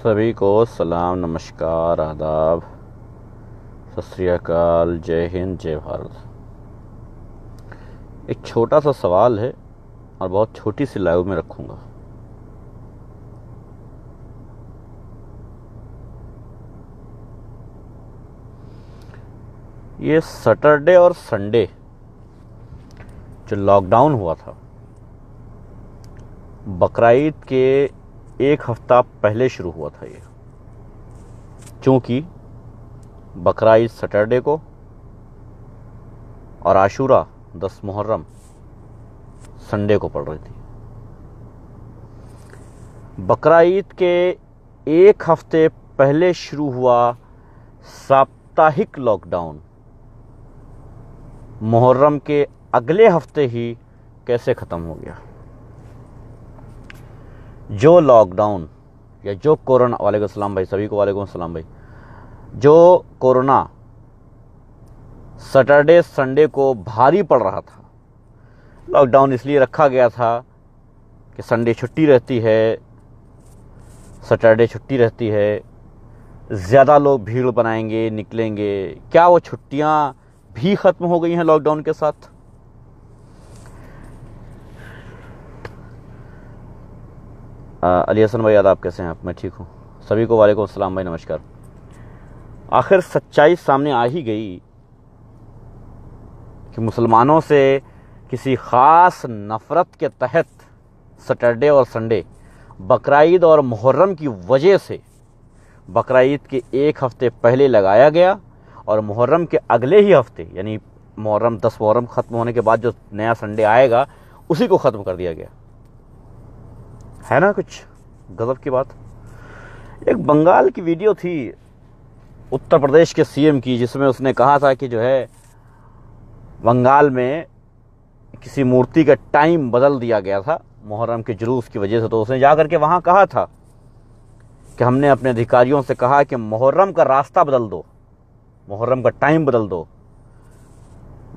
सभी को सलाम, नमस्कार, आदाब, सत श्री अकाल, जय हिंद, जय भारत। एक छोटा सा सवाल है और बहुत छोटी सी लाइव में रखूंगा। ये सैटरडे और संडे जो लॉकडाउन हुआ था, बकरीद के एक हफ्ता पहले शुरू हुआ था ये, क्योंकि बकरीद सैटरडे को और आशूरा 10 मुहर्रम संडे को पड़ रही थी। बकरीद के एक हफ्ते पहले शुरू हुआ साप्ताहिक लॉकडाउन मुहर्रम के अगले हफ्ते ही कैसे ख़त्म हो गया। जो लॉकडाउन या जो कोरोना, वालेकुम सलाम भाई, सभी को वालेकुम सलाम भाई, जो कोरोना सैटरडे संडे को भारी पड़ रहा था। लॉकडाउन इसलिए रखा गया था कि संडे छुट्टी रहती है, सैटरडे छुट्टी रहती है, ज़्यादा लोग भीड़ बनाएंगे, निकलेंगे। क्या वो छुट्टियां भी ख़त्म हो गई हैं लॉकडाउन के साथ? अली हसन भाई आदाब, कैसे हैं आप? मैं ठीक हूँ। सभी को वालेकुम अस्सलाम भाई, नमस्कार। आखिर सच्चाई सामने आ ही गई कि मुसलमानों से किसी ख़ास नफ़रत के तहत सैटरडे और संडे बकरीद और मुहर्रम की वजह से बकरीद के एक हफ़्ते पहले लगाया गया और मुहर्रम के अगले ही हफ़्ते, यानी मुहर्रम 10 मुहर्रम ख़त्म होने के बाद जो नया संडे आएगा उसी को ख़त्म कर दिया गया। है ना कुछ गज़ब की बात। एक बंगाल की वीडियो थी उत्तर प्रदेश के सीएम की, जिसमें उसने कहा था कि जो है बंगाल में किसी मूर्ति का टाइम बदल दिया गया था मुहर्रम के जुलूस की वजह से। तो उसने जा करके वहाँ कहा था कि हमने अपने अधिकारियों से कहा कि मुहर्रम का रास्ता बदल दो, मुहर्रम का टाइम बदल दो,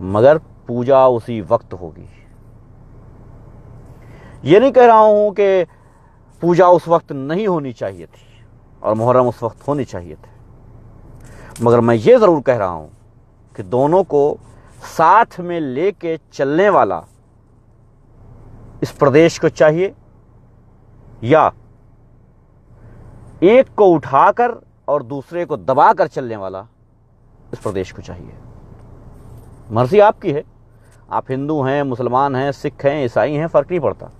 मगर पूजा उसी वक्त होगी। ये नहीं कह रहा हूं कि पूजा उस वक्त नहीं होनी चाहिए थी और मुहर्रम उस वक्त होनी चाहिए थे, मगर मैं ये ज़रूर कह रहा हूं कि दोनों को साथ में लेके चलने वाला इस प्रदेश को चाहिए, या एक को उठाकर और दूसरे को दबाकर चलने वाला इस प्रदेश को चाहिए। मर्जी आपकी है, आप हिंदू हैं, मुसलमान हैं, सिख हैं, ईसाई हैं, फ़र्क नहीं पड़ता।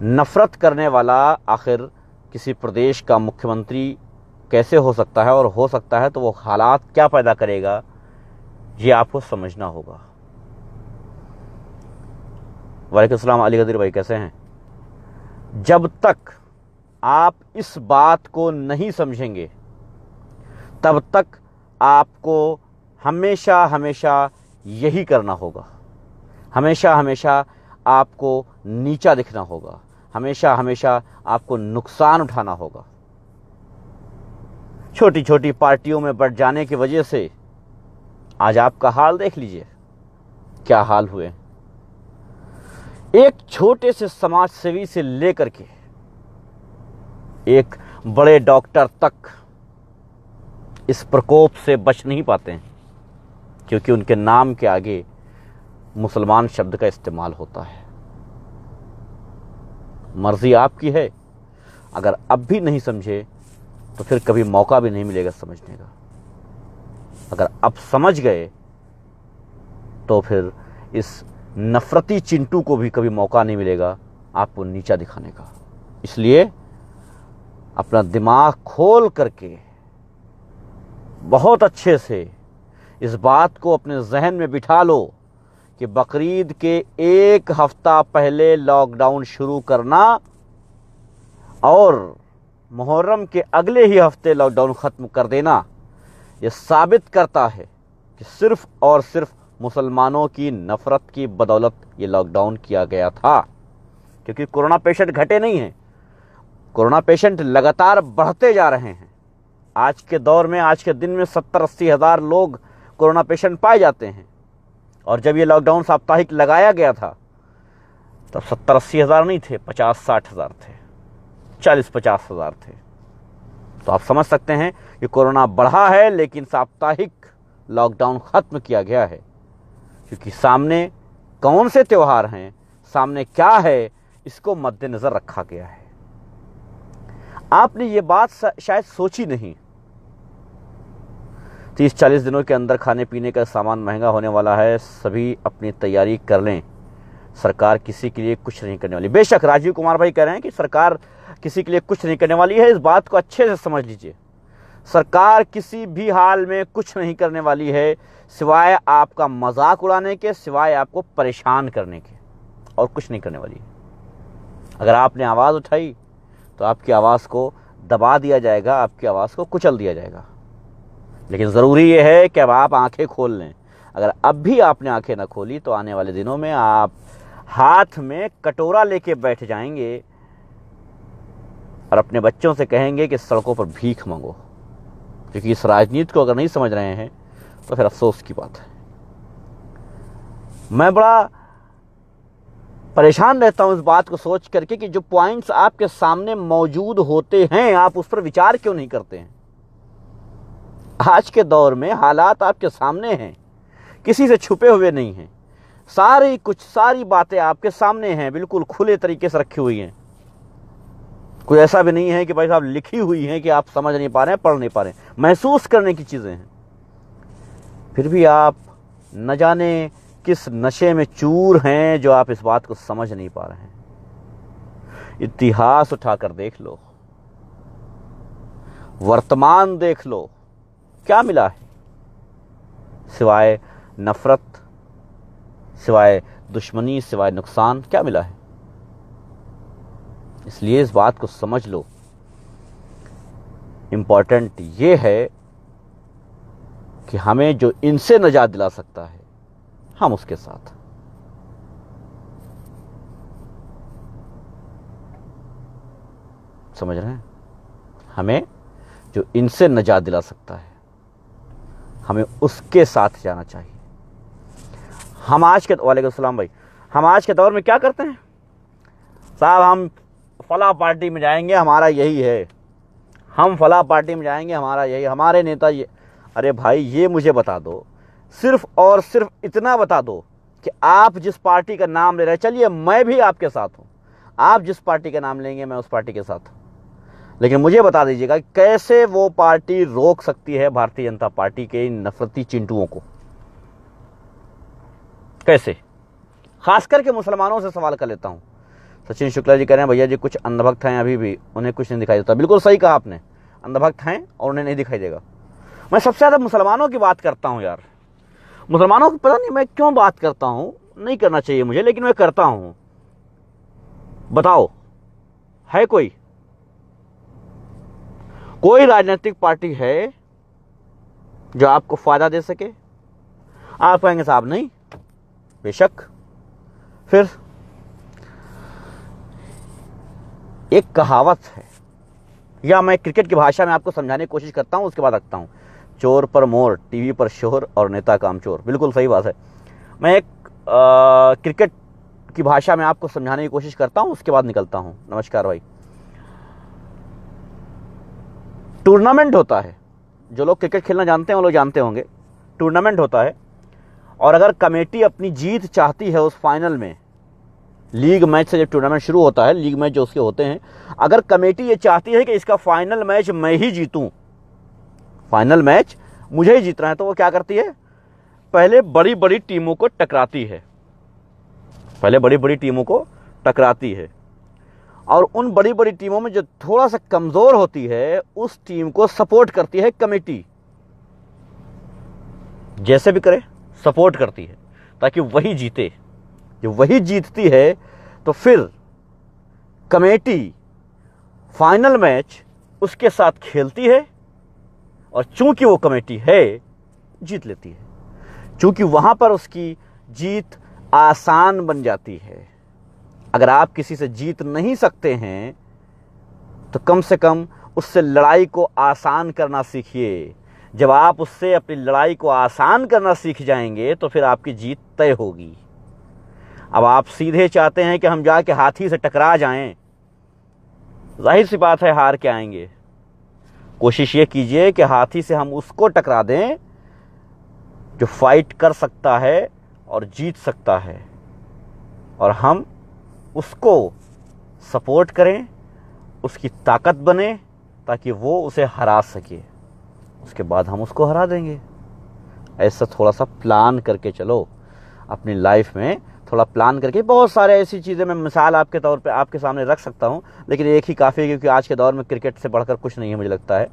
नफ़रत करने वाला आखिर किसी प्रदेश का मुख्यमंत्री कैसे हो सकता है, और हो सकता है तो वो हालात क्या पैदा करेगा, ये आपको समझना होगा। वालेकुम सलाम अली गदीर भाई, कैसे हैं? जब तक आप इस बात को नहीं समझेंगे तब तक आपको हमेशा हमेशा यही करना होगा। हमेशा हमेशा आपको नीचा दिखना होगा, हमेशा हमेशा आपको नुकसान उठाना होगा। छोटी छोटी पार्टियों में बढ़ जाने की वजह से आज आपका हाल देख लीजिए, क्या हाल हुए। एक छोटे से समाज सेवी से लेकर के एक बड़े डॉक्टर तक इस प्रकोप से बच नहीं पाते हैं, क्योंकि उनके नाम के आगे मुसलमान शब्द का इस्तेमाल होता है। मर्जी आपकी है, अगर अब भी नहीं समझे तो फिर कभी मौका भी नहीं मिलेगा समझने का। अगर अब समझ गए तो फिर इस नफरती चिंटू को भी कभी मौका नहीं मिलेगा आपको नीचा दिखाने का। इसलिए अपना दिमाग खोल करके बहुत अच्छे से इस बात को अपने जहन में बिठा लो कि बकरीद के एक हफ्ता पहले लॉकडाउन शुरू करना और मुहर्रम के अगले ही हफ्ते लॉकडाउन ख़त्म कर देना, ये साबित करता है कि सिर्फ़ और सिर्फ मुसलमानों की नफ़रत की बदौलत ये लॉकडाउन किया गया था। क्योंकि कोरोना पेशेंट घटे नहीं हैं, कोरोना पेशेंट लगातार बढ़ते जा रहे हैं। आज के दौर में, आज के दिन में 70-80 हज़ार लोग कोरोना पेशेंट पाए जाते हैं, और जब ये लॉकडाउन साप्ताहिक लगाया गया था तब 70-80 हज़ार नहीं थे, 50-60 हज़ार थे। 40-50 हज़ार थे। तो आप समझ सकते हैं कि कोरोना बढ़ा है, लेकिन साप्ताहिक लॉकडाउन खत्म किया गया है, क्योंकि सामने कौन से त्यौहार हैं, सामने क्या है, इसको मद्देनजर रखा गया है। आपने ये बात शायद सोची नहीं। 30-40 दिनों के अंदर खाने पीने का सामान महंगा होने वाला है। सभी अपनी तैयारी कर लें। सरकार किसी के लिए कुछ नहीं करने वाली। बेशक राजीव कुमार भाई कह रहे हैं कि सरकार किसी के लिए कुछ नहीं करने वाली है, इस बात को अच्छे से समझ लीजिए। सरकार किसी भी हाल में कुछ नहीं करने वाली है, सिवाय आपका मजाक उड़ाने के, सिवाय आपको परेशान करने के, और कुछ नहीं करने वाली है। अगर आपने आवाज़ उठाई तो आपकी आवाज़ को दबा दिया जाएगा, आपकी आवाज़ को कुचल दिया जाएगा। लेकिन ज़रूरी ये है कि अब आप आंखें खोल लें। अगर अब भी आपने आंखें न खोली तो आने वाले दिनों में आप हाथ में कटोरा लेके बैठ जाएंगे और अपने बच्चों से कहेंगे कि सड़कों पर भीख मांगो। क्योंकि इस राजनीति को अगर नहीं समझ रहे हैं तो फिर अफसोस की बात है। मैं बड़ा परेशान रहता हूं इस बात को सोच करके कि जो पॉइंट्स आपके सामने मौजूद होते हैं, आप उस पर विचार क्यों नहीं करते हैं। आज के दौर में हालात आपके सामने हैं, किसी से छुपे हुए नहीं हैं। सारी बातें आपके सामने हैं, बिल्कुल खुले तरीके से रखी हुई हैं। कोई ऐसा भी नहीं है कि भाई साहब लिखी हुई हैं कि आप समझ नहीं पा रहे हैं, पढ़ नहीं पा रहे हैं। महसूस करने की चीज़ें हैं। फिर भी आप न जाने किस नशे में चूर हैं जो आप इस बात को समझ नहीं पा रहे हैं। इतिहास उठाकर देख लो, वर्तमान देख लो, क्या मिला है सिवाय नफरत, सिवाय दुश्मनी, सिवाय नुकसान, क्या मिला है। इसलिए इस बात को समझ लो। इंपॉर्टेंट ये है कि हमें जो इनसे निजात दिला सकता है, हम उसके साथ। समझ रहे हैं? हमें जो इनसे निजात दिला सकता है, हमें उसके साथ जाना चाहिए। हम आज के वालेकुम सलाम भाई, हम आज के दौर में क्या करते हैं साहब, हम फला पार्टी में जाएंगे, हमारा यही है, हम फला पार्टी में जाएंगे, हमारा यही, हमारे नेता ये। अरे भाई, ये मुझे बता दो, सिर्फ और सिर्फ इतना बता दो कि आप जिस पार्टी का नाम ले रहे हैं, चलिए मैं भी आपके साथ हूं, आप जिस पार्टी का नाम लेंगे मैं उस पार्टी के साथ हूं, लेकिन मुझे बता दीजिएगा कैसे वो पार्टी रोक सकती है भारतीय जनता पार्टी के इन नफरती चिंटुओं को। कैसे? खास करके मुसलमानों से सवाल कर लेता हूं। सचिन शुक्ला जी कह रहे हैं भैया जी कुछ अंधभक्त हैं अभी भी, उन्हें कुछ नहीं दिखाई देता। बिल्कुल सही कहा आपने, अंधभक्त हैं और उन्हें नहीं दिखाई देगा। मैं सबसे ज्यादा मुसलमानों की बात करता हूं यार। मुसलमानों को पता नहीं मैं क्यों बात करता हूं, नहीं करना चाहिए मुझे, लेकिन मैं करता हूं। बताओ, है कोई राजनीतिक पार्टी है जो आपको फायदा दे सके? आप कहेंगे साहब नहीं। बेशक, फिर एक कहावत है, या मैं क्रिकेट की भाषा में आपको समझाने की कोशिश करता हूं, उसके बाद रखता हूं। चोर पर मोर, टीवी पर शोर और नेता काम चोर। बिल्कुल सही बात है। मैं एक क्रिकेट की भाषा में आपको समझाने की कोशिश करता हूं, उसके बाद निकलता हूं। नमस्कार भाई। टूर्नामेंट होता है, जो लोग क्रिकेट खेलना जानते हैं वो लोग जानते होंगे। टूर्नामेंट होता है, और अगर कमेटी अपनी जीत चाहती है उस फाइनल में, लीग मैच से जब टूर्नामेंट शुरू होता है, लीग मैच जो उसके होते हैं, अगर कमेटी ये चाहती है कि इसका फाइनल मैच मैं ही जीतूं, फाइनल मैच मुझे ही जीतना है, तो वो क्या करती है? पहले बड़ी बड़ी टीमों को टकराती है, पहले बड़ी बड़ी टीमों को टकराती है, और उन बड़ी बड़ी टीमों में जो थोड़ा सा कमजोर होती है, उस टीम को सपोर्ट करती है कमेटी। जैसे भी करे सपोर्ट करती है ताकि वही जीते। जब वही जीतती है तो फिर कमेटी फाइनल मैच उसके साथ खेलती है, और चूंकि वो कमेटी है, जीत लेती है। चूंकि वहां पर उसकी जीत आसान बन जाती है। अगर आप किसी से जीत नहीं सकते हैं तो कम से कम उससे लड़ाई को आसान करना सीखिए। जब आप उससे अपनी लड़ाई को आसान करना सीख जाएंगे तो फिर आपकी जीत तय होगी। अब आप सीधे चाहते हैं कि हम जाके हाथी से टकरा जाएं, जाहिर सी बात है हार के आएंगे। कोशिश ये कीजिए कि हाथी से हम उसको टकरा दें जो फाइट कर सकता है और जीत सकता है, और हम उसको सपोर्ट करें, उसकी ताकत बने ताकि वो उसे हरा सके। उसके बाद हम उसको हरा देंगे। ऐसा थोड़ा सा प्लान करके चलो अपनी लाइफ में, थोड़ा प्लान करके। बहुत सारे ऐसी चीज़ें मैं मिसाल आपके तौर पे आपके सामने रख सकता हूँ, लेकिन एक ही काफ़ी है, क्योंकि आज के दौर में क्रिकेट से बढ़कर कुछ नहीं है मुझे लगता है।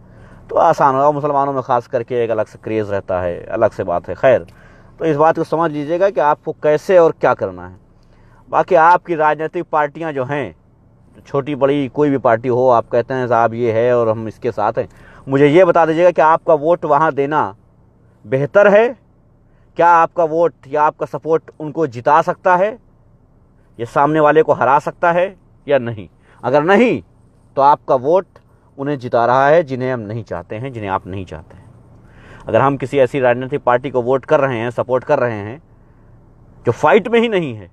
तो आसान होगा, मुसलमानों में ख़ास करके एक अलग से क्रेज़ रहता है, अलग से बात है। खैर, तो इस बात को समझ लीजिएगा कि आपको कैसे और क्या करना है। बाकी आपकी राजनीतिक पार्टियाँ जो हैं, छोटी बड़ी कोई भी पार्टी हो, आप कहते हैं साहब ये है और हम इसके साथ हैं, मुझे ये बता दीजिएगा कि आपका वोट वहाँ देना बेहतर है? क्या आपका वोट या आपका सपोर्ट उनको जिता सकता है, ये सामने वाले को हरा सकता है या नहीं? अगर नहीं, तो आपका वोट उन्हें जिता रहा है जिन्हें हम नहीं चाहते हैं, जिन्हें आप नहीं चाहते हैं। अगर हम किसी ऐसी राजनीतिक पार्टी को वोट कर रहे हैं, सपोर्ट कर रहे हैं जो फाइट में ही नहीं है,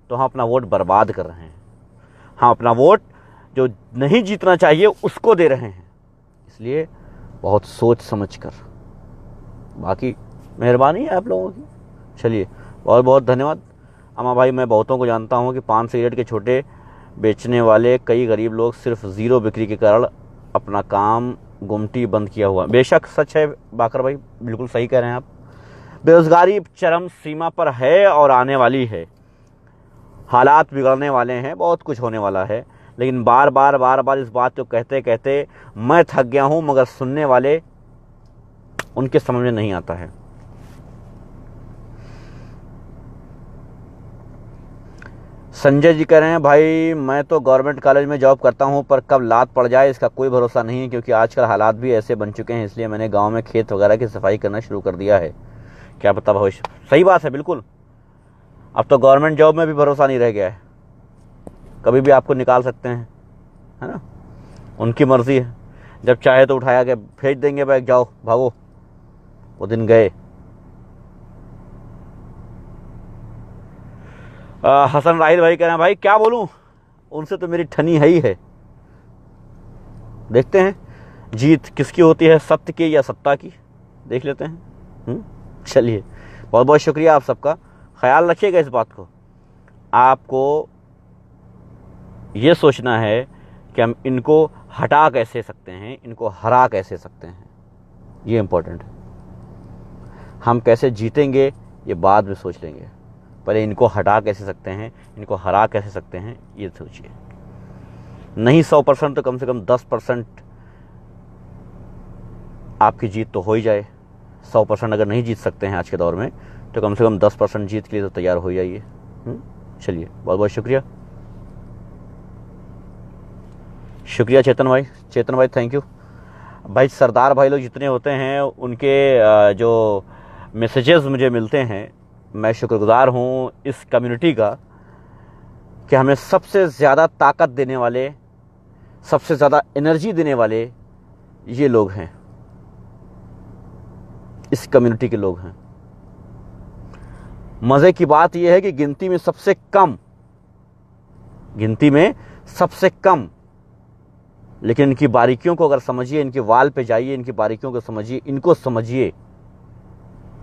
तो हम अपना वोट बर्बाद कर रहे हैं। हम अपना वोट जो नहीं जीतना चाहिए उसको दे रहे हैं। इसलिए बहुत सोच समझ कर। बाकी मेहरबानी है आप लोगों की। चलिए, बहुत बहुत धन्यवाद। अमा भाई, मैं बहुतों को जानता हूँ कि पान सिगरेट के छोटे बेचने वाले कई गरीब लोग सिर्फ ज़ीरो बिक्री के कारण अपना काम गुमटी बंद किया हुआ। बेशक सच है बाकर भाई, बिल्कुल सही कह रहे हैं आप। बेरोजगारी चरम सीमा पर है और आने वाली है। हालात बिगड़ने वाले हैं, बहुत कुछ होने वाला है। लेकिन बार बार इस बात को कहते कहते मैं थक गया हूँ, मगर सुनने वाले उनके समझ में नहीं आता है। संजय जी कह रहे हैं, भाई मैं तो गवर्नमेंट कॉलेज में जॉब करता हूं, पर कब लात पड़ जाए इसका कोई भरोसा नहीं है, क्योंकि आजकल हालात भी ऐसे बन चुके हैं। इसलिए मैंने गांव में खेत वगैरह की सफाई करना शुरू कर दिया है। क्या पता भविष्य। सही बात है, बिल्कुल। अब तो गवर्नमेंट जॉब में भी भरोसा नहीं रह गया है, कभी भी आपको निकाल सकते हैं, है ना। उनकी मर्जी है, जब चाहे तो उठाया के फेंक देंगे, बैग जाओ भागो, वो दिन गए। हसन राहिल भाई कह रहे हैं, भाई क्या बोलूं, उनसे तो मेरी ठनी है ही है। देखते हैं जीत किसकी होती है, सत्य की या सत्ता की, देख लेते हैं। चलिए, बहुत बहुत शुक्रिया आप सबका। ख्याल रखिएगा इस बात को। आपको ये सोचना है कि हम इनको हटा कैसे सकते हैं, इनको हरा कैसे सकते हैं, ये इम्पोर्टेंट है। हम कैसे जीतेंगे ये बाद में सोच लेंगे, पहले इनको हटा कैसे सकते हैं, इनको हरा कैसे सकते हैं, ये सोचिए। नहीं 100% तो कम से कम 10% आपकी जीत तो हो ही जाए। 100% अगर नहीं जीत सकते हैं आज के दौर में, तो कम से कम 10% जीत के लिए तो तैयार हो जाइए। चलिए, बहुत बहुत शुक्रिया। शुक्रिया चेतन भाई, थैंक यू भाई। सरदार भाई लोग जितने होते हैं, उनके जो मैसेजेस मुझे मिलते हैं, मैं शुक्रगुजार हूँ इस कम्युनिटी का कि हमें सबसे ज़्यादा ताकत देने वाले, सबसे ज़्यादा एनर्जी देने वाले ये लोग हैं, इस कम्युनिटी के लोग हैं। मज़े की बात यह है कि गिनती में सबसे कम, लेकिन इनकी बारीकियों को अगर समझिए, इनके वाल पे जाइए, इनकी बारीकियों को समझिए, इनको समझिए,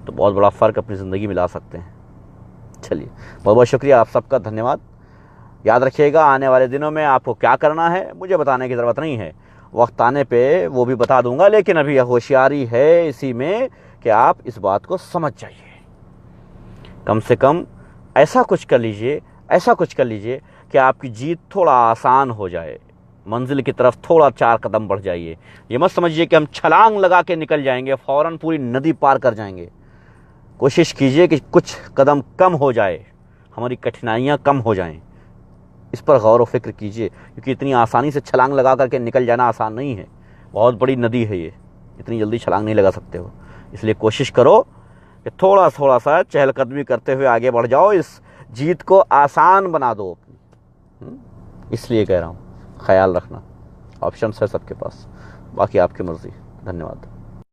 तो बहुत बड़ा फ़र्क अपनी ज़िंदगी में ला सकते हैं। चलिए, बहुत बहुत शुक्रिया आप सबका, धन्यवाद। याद रखिएगा, आने वाले दिनों में आपको क्या करना है मुझे बताने की ज़रूरत नहीं है, वक्त आने पे वो भी बता दूंगा। लेकिन अभी होशियारी है इसी में कि आप इस बात को समझ जाइए। कम से कम ऐसा कुछ कर लीजिए कि आपकी जीत थोड़ा आसान हो जाए, मंजिल की तरफ थोड़ा 4 कदम बढ़ जाइए। ये मत समझिए कि हम छलांग लगा के निकल जाएंगे, फ़ौरन पूरी नदी पार कर जाएंगे। कोशिश कीजिए कि कुछ कदम कम हो जाए, हमारी कठिनाइयाँ कम हो जाएं। इस पर गौर व फिक्र कीजिए, क्योंकि इतनी आसानी से छलांग लगा करके निकल जाना आसान नहीं है। बहुत बड़ी नदी है ये, इतनी जल्दी छलांग नहीं लगा सकते हो। इसलिए कोशिश करो कि थोड़ा सा चहलकदमी करते हुए आगे बढ़ जाओ, इस जीत को आसान बना दो। इसलिए कह रहा हूँ, ख्याल रखना, ऑप्शन है सबके पास, बाकी आपकी मर्जी। धन्यवाद।